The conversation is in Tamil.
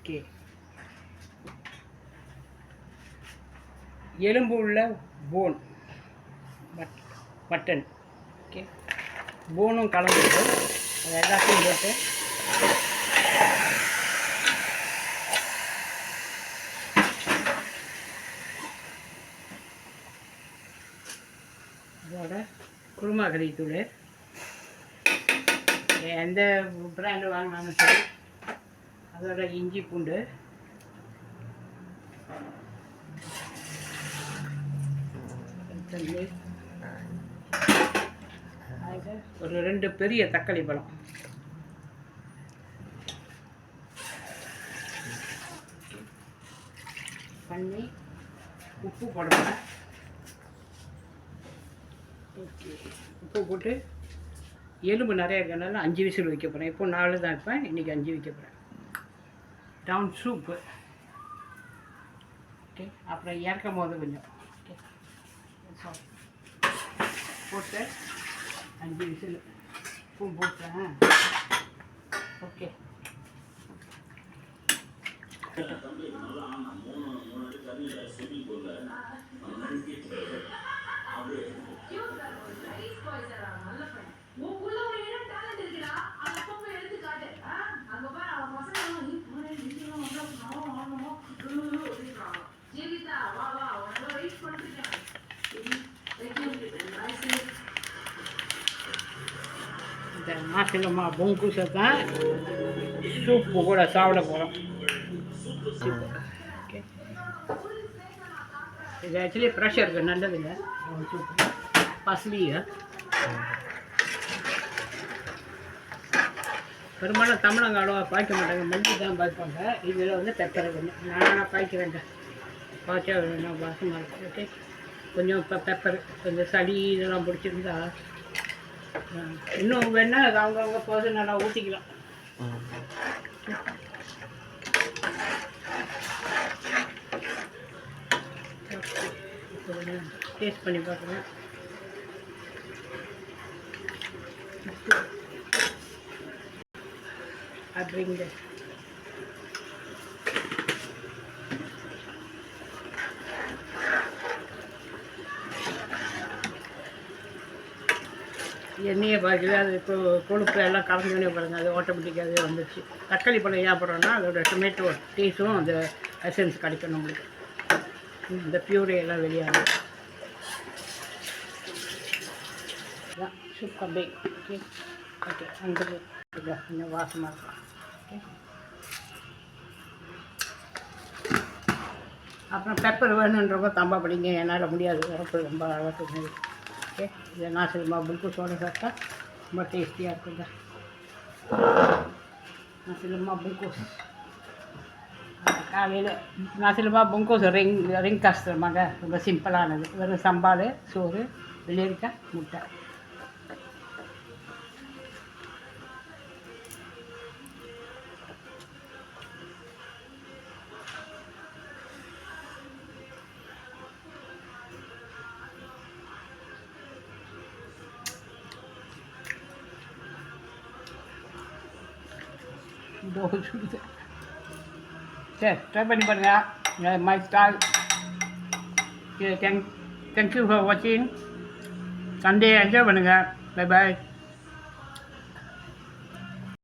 ஓகே. எலும்பு உள்ள போன் மட்டன். ஓகே, போனும் கலந்துட்டு அது எல்லாத்தையும் போட்டு அதோட குருமா கறி தூள், எந்த பிராண்டு வாங்கினாலும் சரி, அதோட இஞ்சி பூண்டு, ஒரு 2 பெரிய தக்காளி பழம், பண்ணி உப்பு போடுவேன். ஓகே, உப்பு போட்டு எலும்பு நிறையா இருக்கிறனால 5 விசில் வைக்க போகிறேன். இப்போ 4 தான் வைப்பேன், இன்றைக்கி 5 வைக்க போகிறேன். Down soup. ஓகே, அப்புறம் இறக்கும் போது கொஞ்சம் ஓகே போட்டு 5 விசில் உப்பு போட்டேன். ஓகே, இந்த மாசிலம்மா பொங்குசை தான் சூப்பு கூட சாப்பிட போகிறோம். ஓகே, இது ஆக்சுவலி ப்ரெஷருக்கு நல்லதுங்க சூப்பு. பஸ்லியா பெரும்பாலும் தமிழங்க அவ்வளோவா பாய்க்க மாட்டாங்க, மல்லி தான் பாய்ப்பாங்க. இதில் வந்து பெப்பர் நான் பாய்க்கிறேங்க, பாய்ச்சா வேணும் வாசமாக இருக்கும். ஓகே, கொஞ்சம் இப்போ பெப்பர், கொஞ்சம் சளி இதெல்லாம் பிடிச்சிருந்தா இன்னும் வேணால் அது அவங்கவுங்க போது நல்லா ஊற்றிக்கலாம். டேஸ்ட் பண்ணி பார்க்குறேன். அப்படிங்க எண்ணெயை பார்க்குது, அது இப்போ கொழுப்பு எல்லாம் கலந்துனே பாருங்கள், அது ஆட்டோமேட்டிக்காகவே வந்துடுச்சு. தக்காளி பழம் ஏன் போடுறோன்னா அதோட டொமேட்டோ டேஸ்ட்டும் அந்த எசன்ஸ் கிடைக்கும் நம்மளுக்கு. இந்த பியூரே எல்லாம் வெளியாகும். Super back. ஓகே ஓகே, அங்கே கொஞ்சம் வாசமாக இருக்கும். ஓகே, அப்புறம் பெப்பர் வேணுன்றவங்க தம்பா படிங்க, என்னால் முடியாது, உரப்பு ரொம்ப அளவுக்கு. ஓகே, இதை நாசிலமா புல்கோஸோடு சாப்பிட்டா ரொம்ப டேஸ்டியாக இருக்குங்க. நாசிலமா புல்கோஸ் காலையில் நாசிலமா புல்கோஸ் ரிங் கஷ்டமாங்க, ரொம்ப சிம்பிளானது. வெறும் சம்பால், சோறு, வெள்ளரிக்காய், முட்டை. சுடுது. சரி, ட்ரை பண்ணி பாருங்கள். My stall. தேங்க்யூ ஃபார் வாட்சிங். சண்டே என்ஜாய் பண்ணுங்கள். Bye bye.